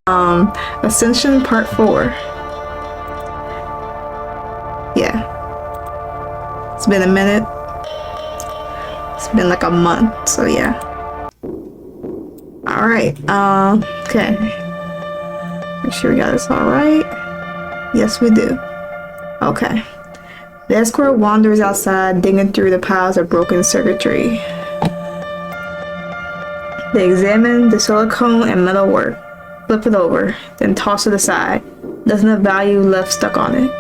Ascension Part 4. Yeah. It's been a minute. It's been like a month, so yeah. Alright, okay. Make sure we got this alright. Yes, we do. Okay. The escort wanders outside, digging through the piles of broken circuitry. They examine the silicone and metal work, flip it over, then toss it aside. Nothing of value left stuck on it.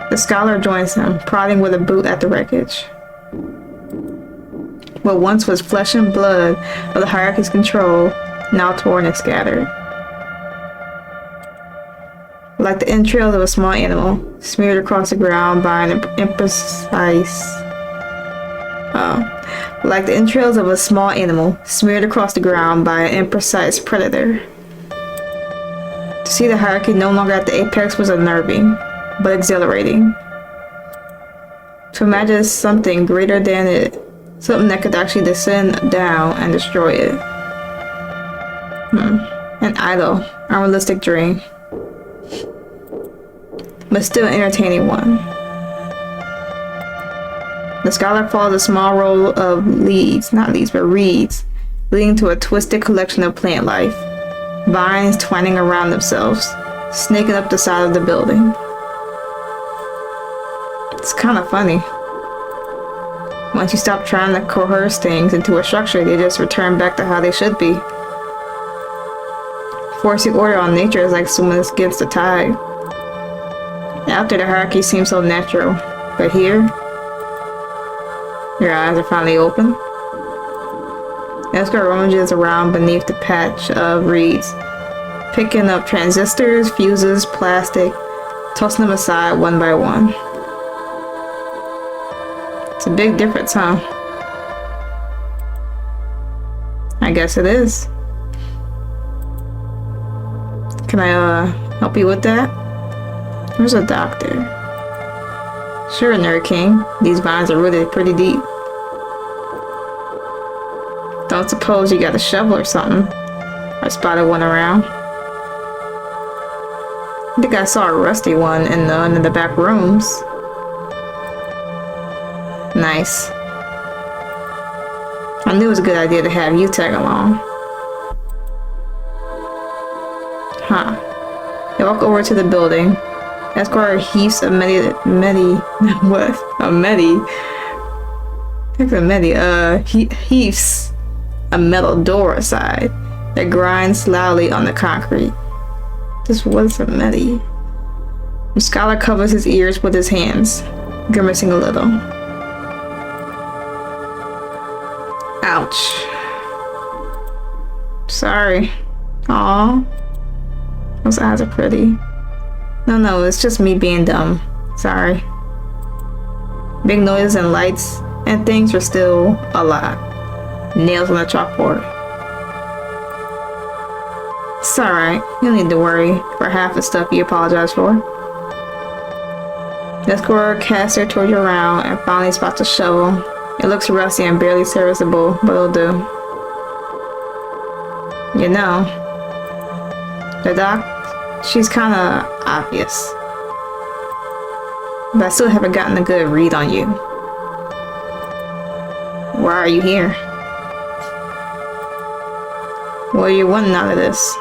The scholar joins him, prodding with a boot at the wreckage. What once was flesh and blood of the hierarchy's control, now torn and scattered. Like the entrails of a small animal, smeared across the ground by an imprecise... Like the entrails of a small animal, smeared across the ground by an imprecise predator. To see the hierarchy no longer at the apex was unnerving, but exhilarating. To imagine something greater than it, something that could actually descend down and destroy it. An idle, unrealistic dream. But still an entertaining one. The scholar follows a small row of reeds, leading to a twisted collection of plant life. Vines twining around themselves, snaking up the side of the building. It's kind of funny. Once you stop trying to coerce things into a structure, they just return back to how they should be. Forcing order on nature is like swimming against the tide. Out there, the hierarchy seems so natural, but here, your eyes are finally open. Escort rummages around beneath the patch of reeds, picking up transistors, fuses, plastic, tossing them aside one by one. It's a big difference, huh? I guess it is. Can I help you with that? There's a doctor. Sure, Nerd King. These vines are rooted pretty deep. Don't suppose you got a shovel or something? I spotted one around. I think I saw a rusty one in the back rooms. Nice. I knew it was a good idea to have you tag along. Huh. They walk over to the building. Esquire heaves a heaves a metal door aside that grinds loudly on the concrete. This was a medi. The scholar covers his ears with his hands, grimacing a little. Ouch. Sorry. Aww. Those eyes are pretty. No, it's just me being dumb. Sorry. Big noises and lights and things are still a lot. Nails on the chalkboard. It's alright. You don't need to worry for half the stuff you apologize for. The scorer casts their torch around and finally spots a shovel. It looks rusty and barely serviceable, but it'll do. You know, the doc, she's kinda obvious. But I still haven't gotten a good read on you. Why are you here? What are you wanting out of this?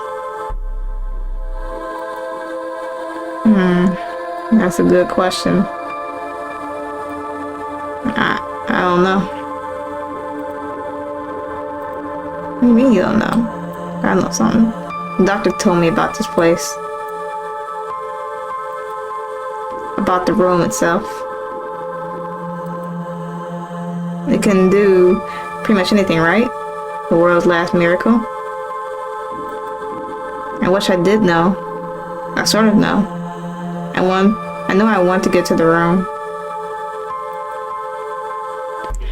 That's a good question. I don't know. What do you mean you don't know? I know something. The doctor told me about this place. About the room itself. It can do pretty much anything, right? The world's last miracle. I wish I did know. I sort of know. I know I want to get to the room.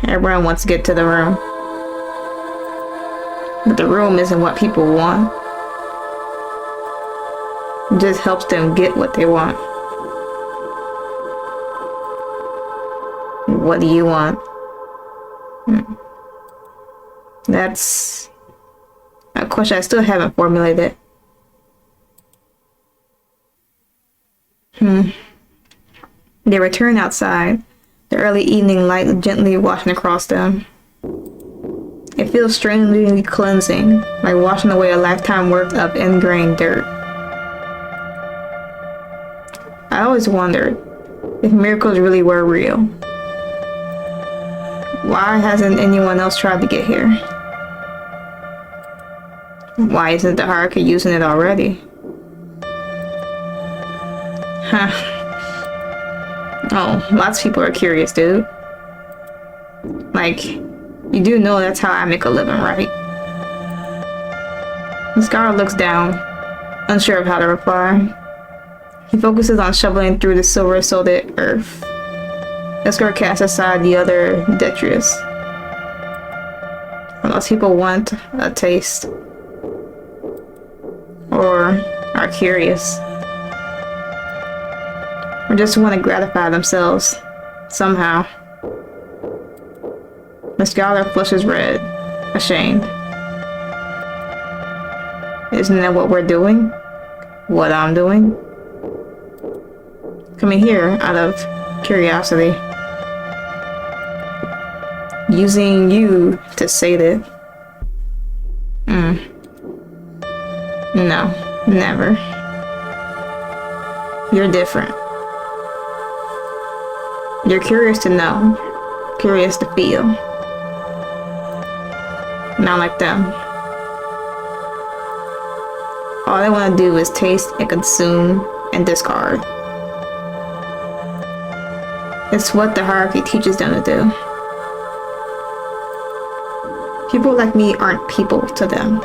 Everyone wants to get to the room. But the room isn't what people want. It just helps them get what they want. What do you want? That's a question I still haven't formulated. They return outside, the early evening light gently washing across them. It feels strangely cleansing, like washing away a lifetime worth of ingrained dirt. I always wondered if miracles really were real. Why hasn't anyone else tried to get here? Why isn't the hierarchy using it already? Huh. Oh, lots of people are curious, dude. Like, you do know that's how I make a living, right? The scholar looks down, unsure of how to reply. He focuses on shoveling through the silver-sodded earth. The scholar casts aside the other detritus. Unless people want a taste. Or are curious. Or just want to gratify themselves, somehow. The scholar flushes red, ashamed. Isn't that what we're doing? What I'm doing? Coming here out of curiosity. Using you to sate it. No, never. You're different. You're curious to know, curious to feel. Not like them. All they want to do is taste and consume and discard. It's what the hierarchy teaches them to do. People like me aren't people to them.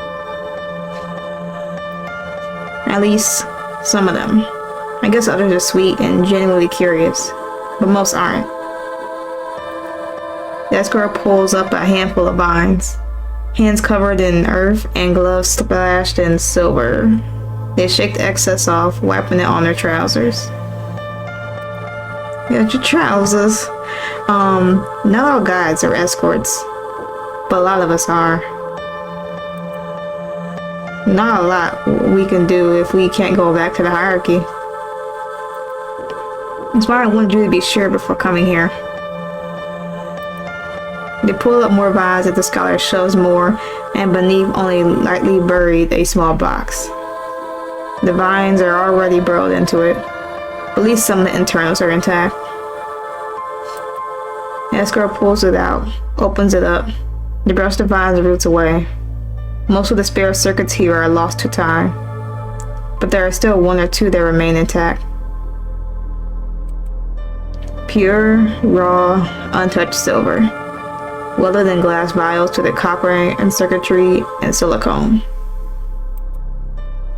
At least some of them. I guess others are sweet and genuinely curious, but most aren't. The escort pulls up a handful of vines, hands covered in earth and gloves splashed in silver. They shake the excess off, wiping it on their trousers. Yeah, your trousers. Not all guides are escorts, but a lot of us are. Not a lot we can do if we can't go back to the hierarchy. That's why I wanted you to be sure before coming here. They pull up more vines as the scholar shoves more, and beneath only lightly buried a small box. The vines are already burrowed into it. At least some of the internals are intact. The escort pulls it out, opens it up. They brush the vines roots away. Most of the spare circuits here are lost to time, but there are still one or two that remain intact. Pure, raw, untouched silver, welded in glass vials to the copper and circuitry and silicone.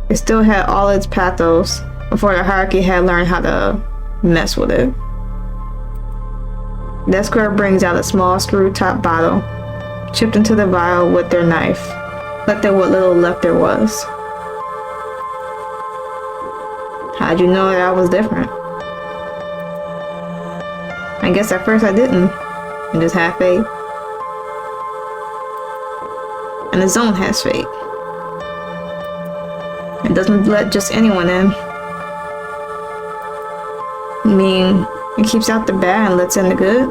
It still had all its pathos before the hierarchy had learned how to mess with it. The escort brings out a small screw-top bottle, chipped into the vial with their knife, collected what little left there was. How'd you know that I was different? I guess at first I didn't. I just had faith. And the zone has faith. It doesn't let just anyone in. I mean, it keeps out the bad and lets in the good.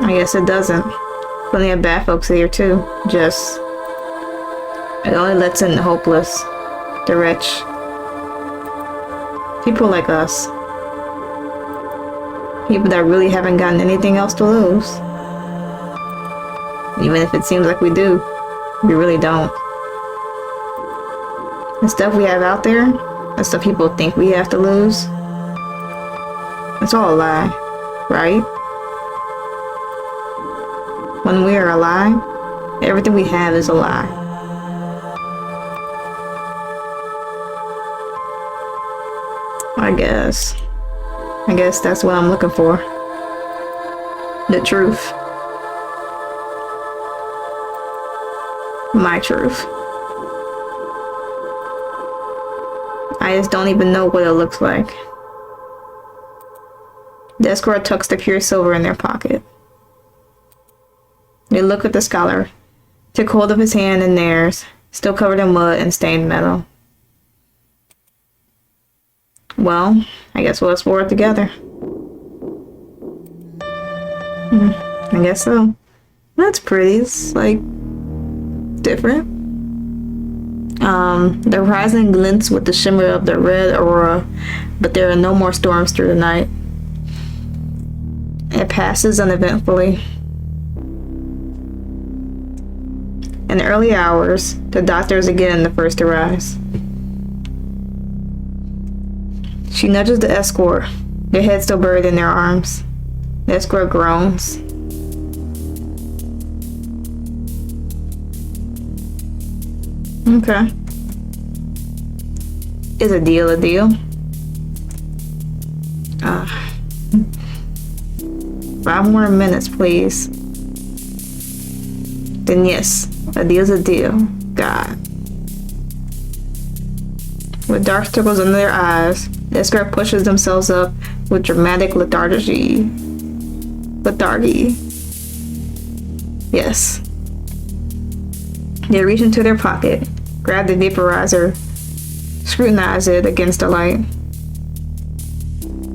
I guess it doesn't. Plenty of bad folks here too. Just, it only lets in the hopeless, the rich. People like us. People that really haven't gotten anything else to lose. Even if it seems like we do, we really don't. The stuff we have out there, the stuff people think we have to lose, it's all a lie, right? When we are alive, everything we have is a lie. I guess that's what I'm looking for. The truth. My truth. I just don't even know what it looks like. The escort tucks the pure silver in their pocket. They look at the scholar, took hold of his hand in theirs, still covered in mud and stained metal. Well, I guess we'll explore it together. I guess so. That's pretty. It's like different. The horizon glints with the shimmer of the red aurora, but there are no more storms through the night. It passes uneventfully. In the early hours, the doctor is again the first to rise. She nudges the escort, their heads still buried in their arms. The escort groans. Okay. Is a deal a deal? 5 more minutes, please. Then yes, a deal's a deal. God. With dark circles under their eyes, the escort pushes themselves up with dramatic lethargy. Yes. They reach into their pocket, grab the vaporizer, scrutinize it against the light.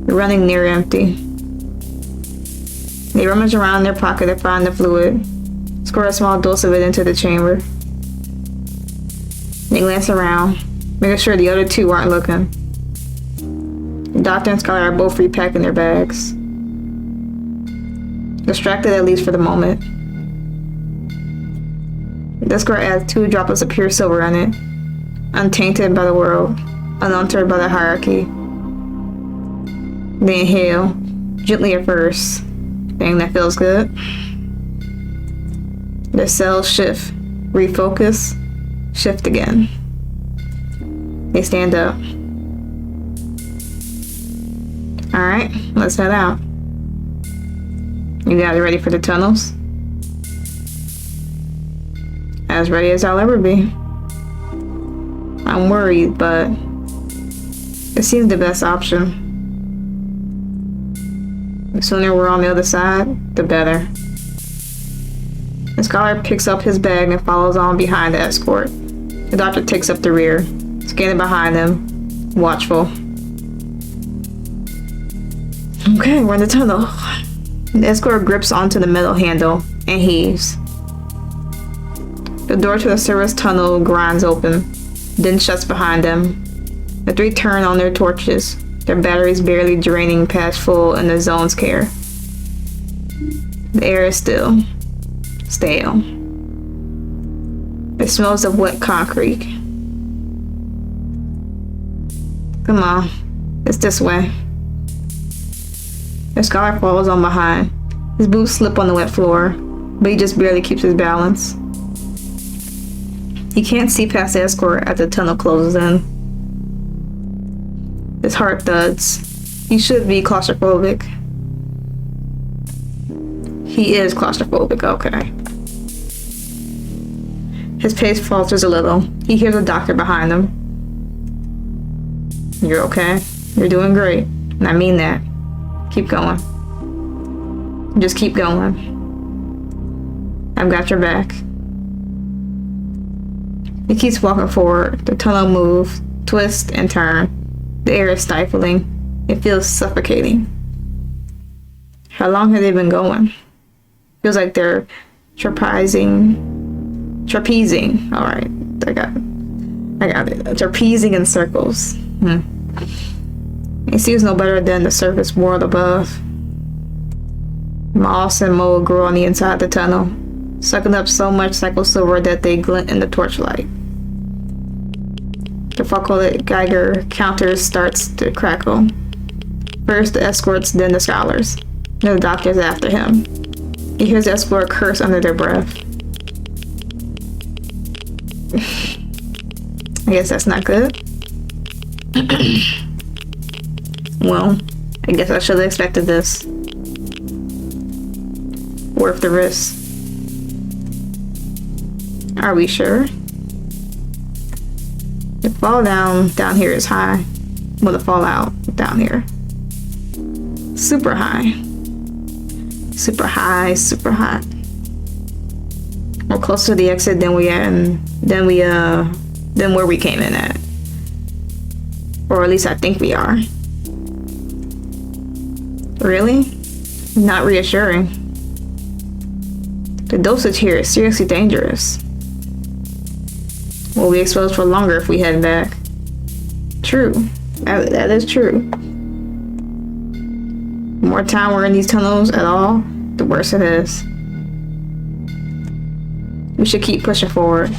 The running near empty. They rummage around in their pocket to find the fluid, squirt a small dose of it into the chamber. They glance around, making sure the other two aren't looking. The doctor and scholar are both repacking their bags. Distracted at least for the moment. The escort adds 2 droplets of pure silver in it, untainted by the world, unaltered by the hierarchy. They inhale, gently at first. Dang, that feels good. Their cells shift, refocus, shift again. They stand up. Alright, let's head out. You guys ready for the tunnels? As ready as I'll ever be. I'm worried, but it seems the best option. The sooner we're on the other side, the better. The scholar picks up his bag and follows on behind the escort. The doctor takes up the rear, scanning behind them, watchful. Okay, we're in the tunnel. The escort grips onto the metal handle and heaves. The door to the service tunnel grinds open, then shuts behind them. The 3 turn on their torches, their batteries barely draining past full in the zone's care. The air is still, stale. It smells of wet concrete. Come on, it's this way. The scholar falls on behind. His boots slip on the wet floor, but he just barely keeps his balance. He can't see past the escort as the tunnel closes in. His heart thuds. He should be claustrophobic. He is claustrophobic, okay. His pace falters a little. He hears a doctor behind him. You're okay. You're doing great. And I mean that. Keep going. Just keep going. I've got your back. He keeps walking forward. The tunnel moves, twists, and turns. The air is stifling. It feels suffocating. How long have they been going? Feels like they're trapezing. Alright, I got it. Trapezing in circles. It seems no better than the surface world above. Moss and mold grow on the inside of the tunnel, sucking up so much cycle silver that they glint in the torchlight. The Foucault Geiger counter starts to crackle. First the escorts, then the scholars. Then the doctors after him. He hears the escort curse under their breath. I guess that's not good. Well, I guess I should have expected this. Worth the risk. Are we sure? The fall down here is high. Well, the fallout down here. Super high. Super high, super hot. We're closer to the exit than than where we came in at. Or at least I think we are. Really? Not reassuring. The dosage here is seriously dangerous. We'll be exposed for longer if we head back. True. That is true. The more time we're in these tunnels at all, the worse it is. We should keep pushing forward.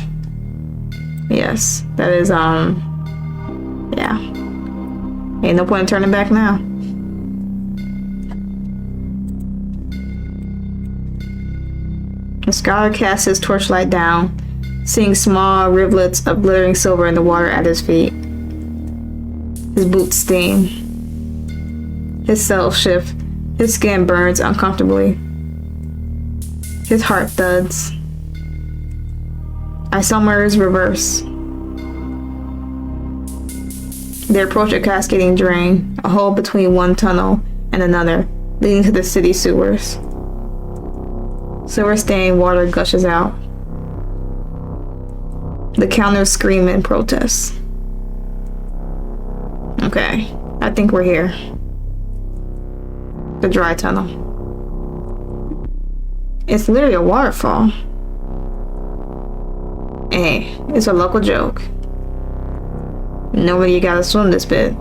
Yes, that is, yeah. Ain't no point in turning back now. The scholar casts his torchlight down, seeing small rivulets of glittering silver in the water at his feet. His boots sting. His cells shift. His skin burns uncomfortably. His heart thuds. Isometers reverse. They approach a cascading drain, a hole between one tunnel and another, leading to the city sewers. Silver-stained water gushes out. The counters scream in protest. Okay, I think we're here. The dry tunnel. It's literally a waterfall. Hey, it's a local joke. Nobody gotta swim this bit.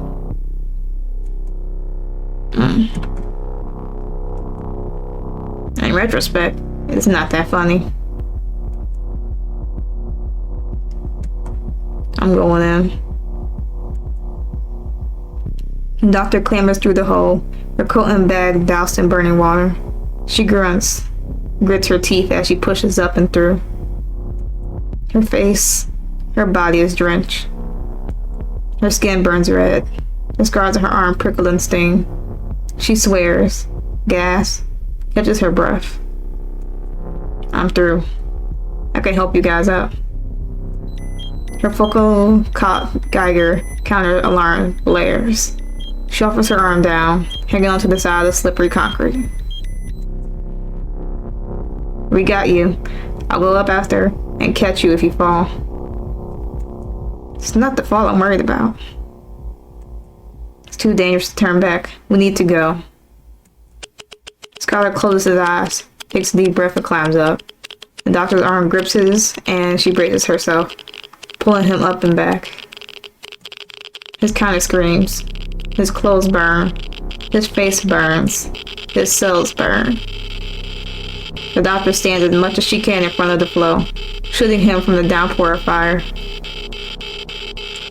In retrospect, it's not that funny. I'm going in. The doctor clambers through the hole, her coat and bag doused in burning water. She grunts, grits her teeth as she pushes up and through. Her face, her body is drenched. Her skin burns red. The scars on her arm prickle and sting. She swears, gasps, catches her breath. I'm through. I can help you guys out. Her focal Geiger counter alarm blares. She offers her arm down, hanging onto the side of the slippery concrete. We got you. I'll go up after and catch you if you fall. It's not the fall I'm worried about. It's too dangerous to turn back. We need to go. Scholar closes his eyes, takes a deep breath and climbs up. The doctor's arm grips his and she braces herself, pulling him up and back. His counter screams. His clothes burn. His face burns. His cells burn. The doctor stands as much as she can in front of the flow, shooting him from the downpour of fire.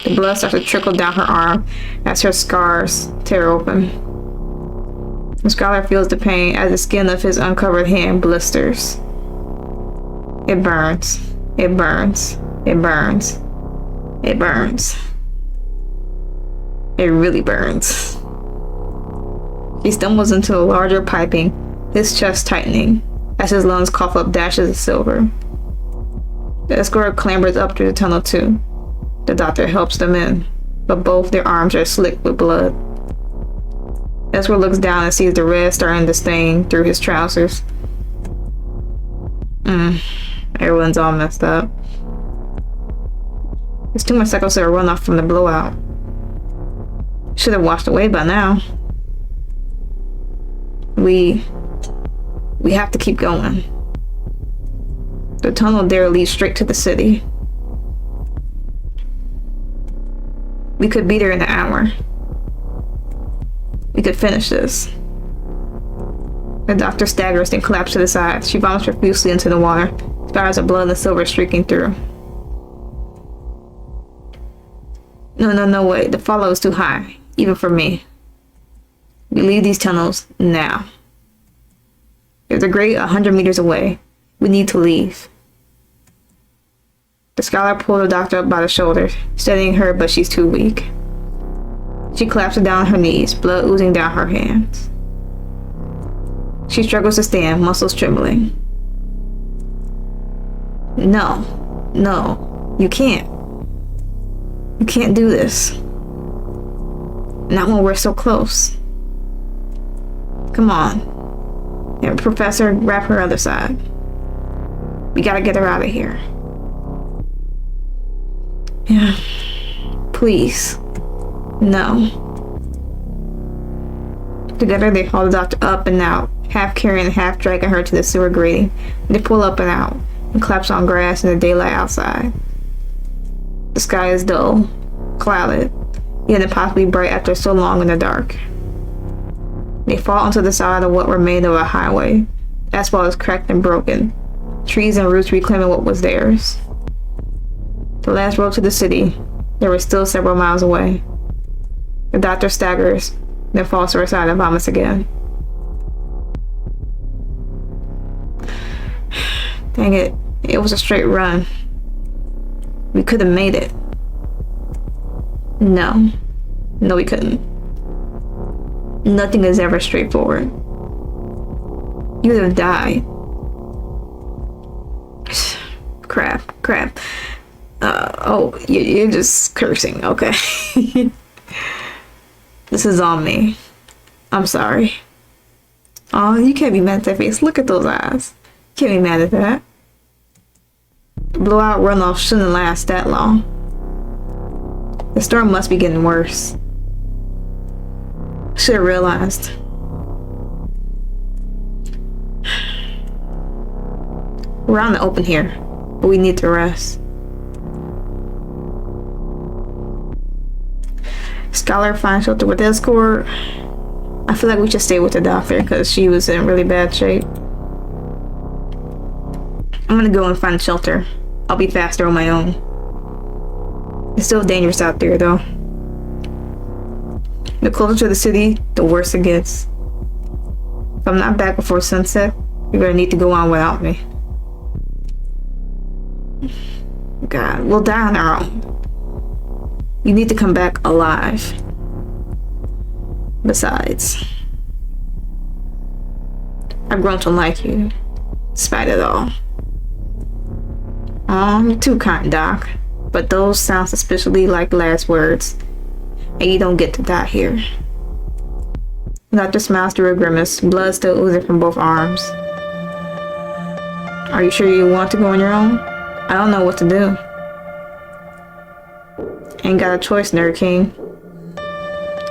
The blood starts to trickle down her arm as her scars tear open. The scholar feels the pain as the skin of his uncovered hand blisters. It burns. It burns. It burns. It burns. It really burns. He stumbles into a larger piping, his chest tightening, as his lungs cough up dashes of silver. The escort clambers up through the tunnel too. The doctor helps them in, but both their arms are slick with blood. Escort looks down and sees the red starting to stain through his trousers. Everyone's all messed up. There's too much psychosis runoff from the blowout. Should have washed away by now. We have to keep going. The tunnel there leads straight to the city. We could be there in an hour. We could finish this. The doctor staggers and collapses to the side. She vomits profusely into the water, spirals of blood and silver streaking through. No, wait. The follow is too high, even for me. We leave these tunnels now. There's a grate 100 meters away. We need to leave. The scholar pulled the doctor up by the shoulder, steadying her, but she's too weak. She collapses down on her knees, blood oozing down her hands. She struggles to stand, muscles trembling. No, you can't. You can't do this. Not when we're so close. Come on. And Professor, grab her other side. We gotta get her out of here. Yeah. Please. No. Together they haul the doctor up and out, half carrying and half dragging her to the sewer grating. They pull up and out and collapse on grass in the daylight outside. The sky is dull, clouded, yet impossibly bright after so long in the dark. They fall onto the side of what remained of a highway. Asphalt is cracked and broken, trees and roots reclaiming what was theirs. The last road to the city, they were still several miles away. The doctor staggers, then falls to her side and vomits again. Dang it, it was a straight run. We could have made it. No, we couldn't. Nothing is ever straightforward. You would have died. Crap. Oh, you're just cursing, okay. This is on me. I'm sorry. Oh, you can't be mad at that face. Look at those eyes. You can't be mad at that. Blowout runoff shouldn't last that long. The storm must be getting worse. Should have realized. We're out in the open here, but we need to rest. Scholar finds shelter with escort. I feel like we should stay with the doctor because she was in really bad shape. I'm gonna go and find shelter. I'll be faster on my own. It's still dangerous out there though. The closer to the city, the worse it gets. If I'm not back before sunset, you're gonna need to go on without me. God, we'll die on our own. You need to come back alive. Besides, I've grown to like you, despite it all. Oh, you're too kind, Doc. But those sound suspiciously like last words. And you don't get to die here. The doctor smiles through a grimace, blood still oozing from both arms. Are you sure you want to go on your own? I don't know what to do. Ain't got a choice, Nerd King.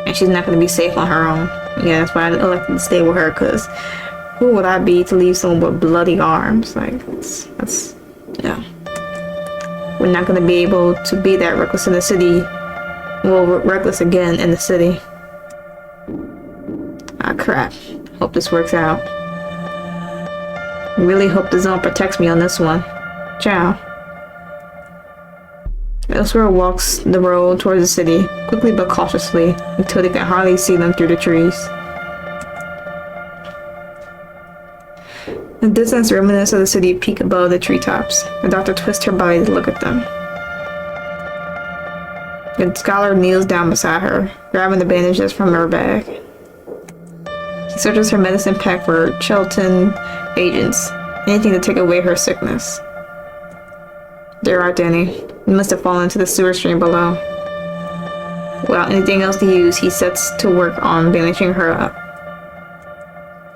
And she's not gonna be safe on her own. Yeah, that's why I elected to stay with her, because who would I be to leave someone with bloody arms? Like, that's no. We're not gonna be able to be that reckless in the city. Well, reckless again in the city. Ah, crap. Hope this works out. Really hope the zone protects me on this one. Ciao. Elsewhere walks the road towards the city, quickly but cautiously, until they can hardly see them through the trees. The distance remnants of the city peek above the treetops. The doctor twists her body to look at them. The scholar kneels down beside her, grabbing the bandages from her bag. He searches her medicine pack for gelatin agents, anything to take away her sickness. There aren't any. He must have fallen into the sewer stream below. Without anything else to use, he sets to work on bandaging her up.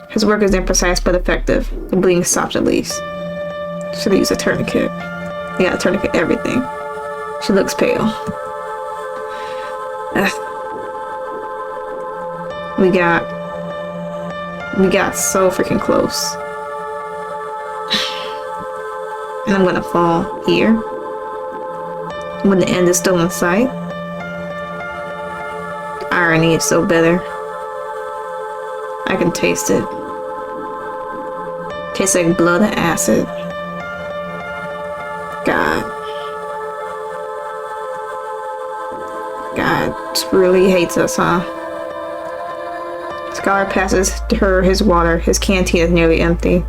His work is imprecise but effective. The bleeding stops at least. Should have used a tourniquet. Yeah, a tourniquet, everything. She looks pale. We got so freaking close. And I'm gonna fall here when the end is still in sight. Irony is so bitter. I can taste it. Tastes like blood and acid. God really hates us, huh? Scholar passes to her his water. His canteen is nearly empty.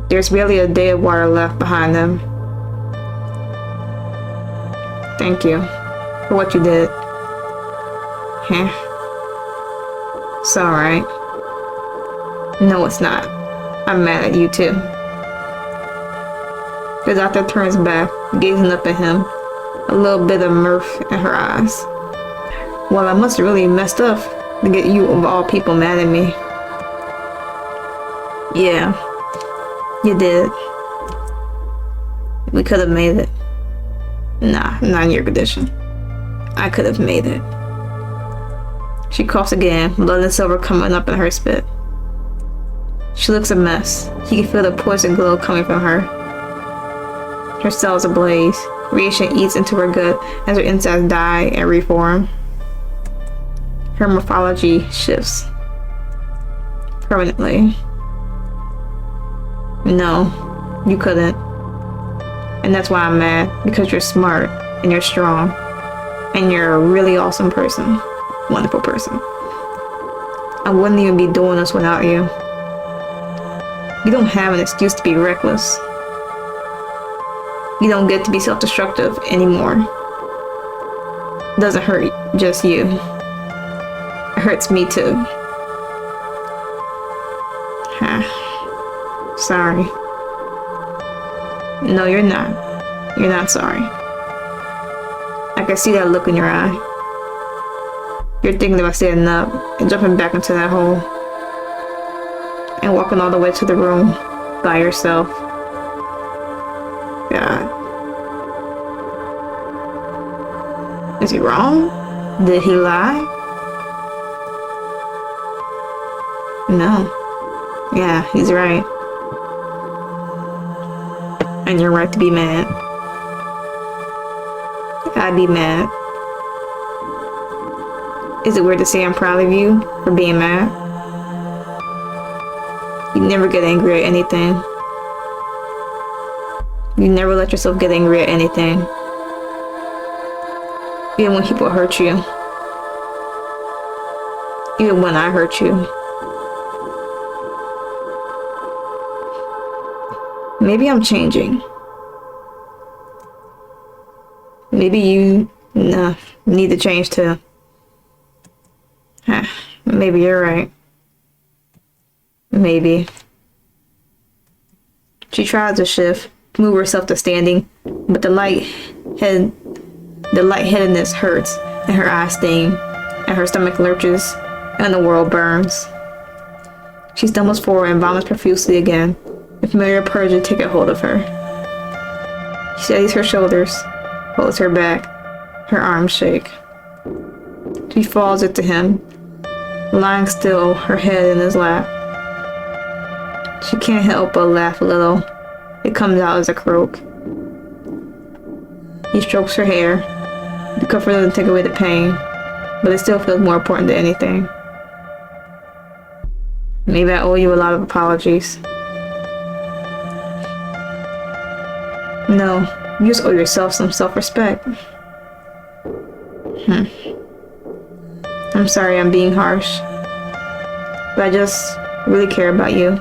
There's barely a day of water left behind them. Thank you for what you did. Huh? It's alright. No, it's not. I'm mad at you too. The doctor turns back, gazing up at him, a little bit of mirth in her eyes. Well, I must have really messed up to get you of all people mad at me. Yeah, you did. We could have made it. Nah, not in your condition. I could have made it. She coughs again, blood and silver coming up in her spit. She looks a mess. He can feel the poison glow coming from her. Her cells ablaze. Radiation eats into her gut as her insides die and reform. Her morphology shifts. Permanently. No, you couldn't. And that's why I'm mad, because you're smart, and you're strong, and you're a really awesome person. Wonderful person. I wouldn't even be doing this without you. You don't have an excuse to be reckless. You don't get to be self-destructive anymore. It doesn't hurt just you. It hurts me too. Sorry. No, you're not. You're not sorry. I can see that look in your eye. You're thinking about standing up and jumping back into that hole. And walking all the way to the room by yourself. God. Is he wrong? Did he lie? No. Yeah, he's right. And you're right to be mad. I'd be mad. Is it weird to say I'm proud of you for being mad? You never get angry at anything. You never let yourself get angry at anything. Even when people hurt you. Even when I hurt you. Maybe I'm changing. Maybe you need to change too. Maybe you're right. Maybe. She tries to shift, move herself to standing, but the lightheadedness hurts, and her eyes sting, and her stomach lurches, and the world burns. She stumbles forward and vomits profusely again. The familiar purge take a hold of her. He steadies her shoulders, holds her back. Her arms shake. She falls into him, lying still, her head in his lap. She can't help but laugh a little. It comes out as a croak. He strokes her hair. The comfort doesn't take away the pain, but it still feels more important than anything. Maybe I owe you a lot of apologies. No, you just owe yourself some self-respect. I'm sorry I'm being harsh, but I just really care about you.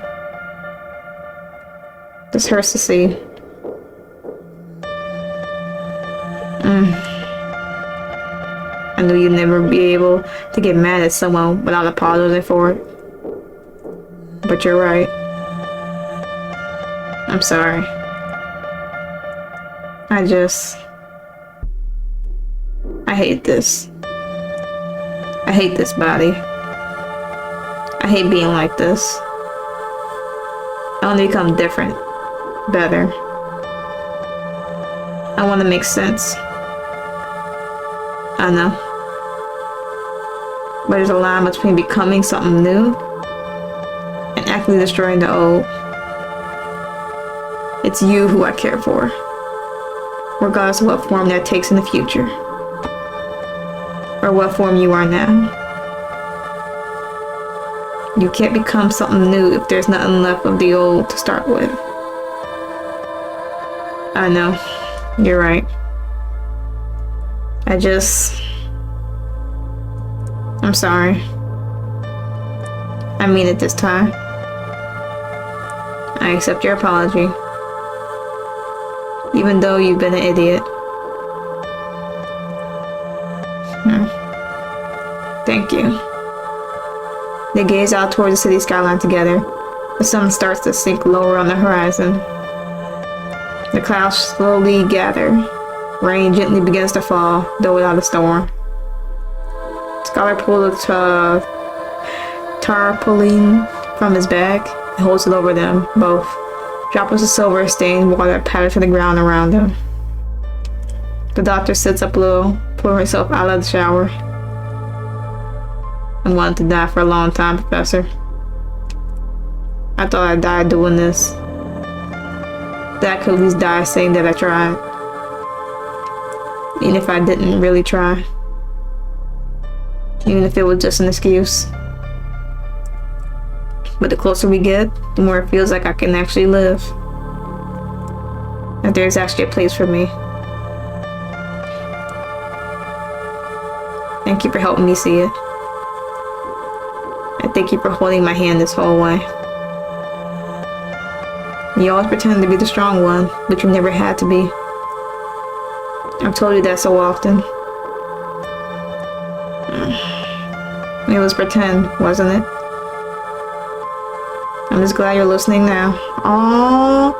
This hurts to see. I knew you'd never be able to get mad at someone without apologizing for it. But you're right. I'm sorry. I hate this. I hate this body. I hate being like this. I want to become different. Better. I want to make sense. I know. But there's a line between becoming something new and actively destroying the old. It's you who I care for, regardless of what form that takes in the future, or what form you are now. You can't become something new if there's nothing left of the old to start with. I know, you're right. I'm sorry. I mean it this time. I accept your apology. Even though you've been an idiot. Thank you. They gaze out towards the city skyline together. The sun starts to sink lower on the horizon. The clouds slowly gather. Rain gently begins to fall, though without a storm. Scholar pulls a tarpaulin from his bag and holds it over them both, Droplets of silver stained water patter to the ground around him. The doctor sits up a little, pulling herself out of the shower. I wanted to die for a long time, Professor. I thought I died doing this. That I could at least die saying that I tried. Even if I didn't really try. Even if it was just an excuse. But the closer we get, the more it feels like I can actually live. That there's actually a place for me. Thank you for helping me see it. I thank you for holding my hand this whole way. You always pretend to be the strong one, but you never had to be. I've told you that so often. It was pretend, wasn't it? I'm just glad you're listening now. Oh,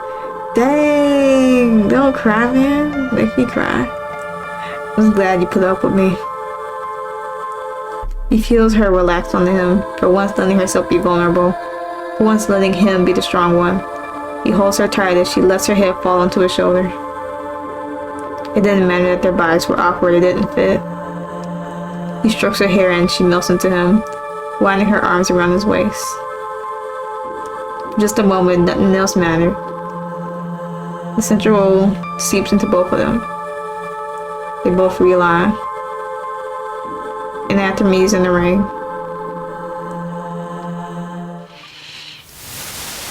dang! Don't cry, man. Make me cry. I'm just glad you put up with me. He feels her relax on him, for once letting herself be vulnerable, for once letting him be the strong one. He holds her tight as she lets her head fall onto his shoulder. It didn't matter that their bodies were awkward, it didn't fit. He strokes her hair and she melts into him, winding her arms around his waist. For just a moment, nothing else mattered. The central seeps into both of them. They both realign. And after me, he's in the ring.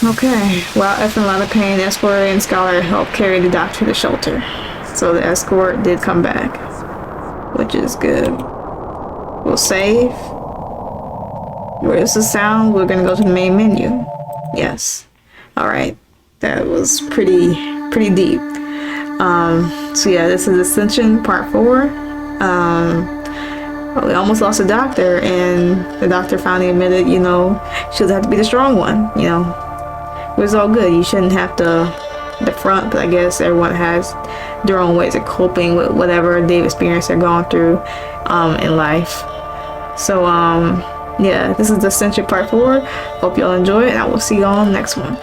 Okay, while F in a lot of pain, Escort and Scholar help carry the doctor to the shelter. So the escort did come back, which is good. We'll save. Where's the sound? We're gonna go to the main menu. Yes. Alright. That was pretty deep. So yeah, this is Ascension Part 4. We almost lost a doctor, and the doctor finally admitted, you know, she doesn't have to be the strong one, you know. It was all good. You shouldn't have to the front, but I guess everyone has their own ways of coping with whatever they've experienced or gone through in life. So yeah, this is Ascension Part 4. Hope y'all enjoy it, and I will see y'all on the next one.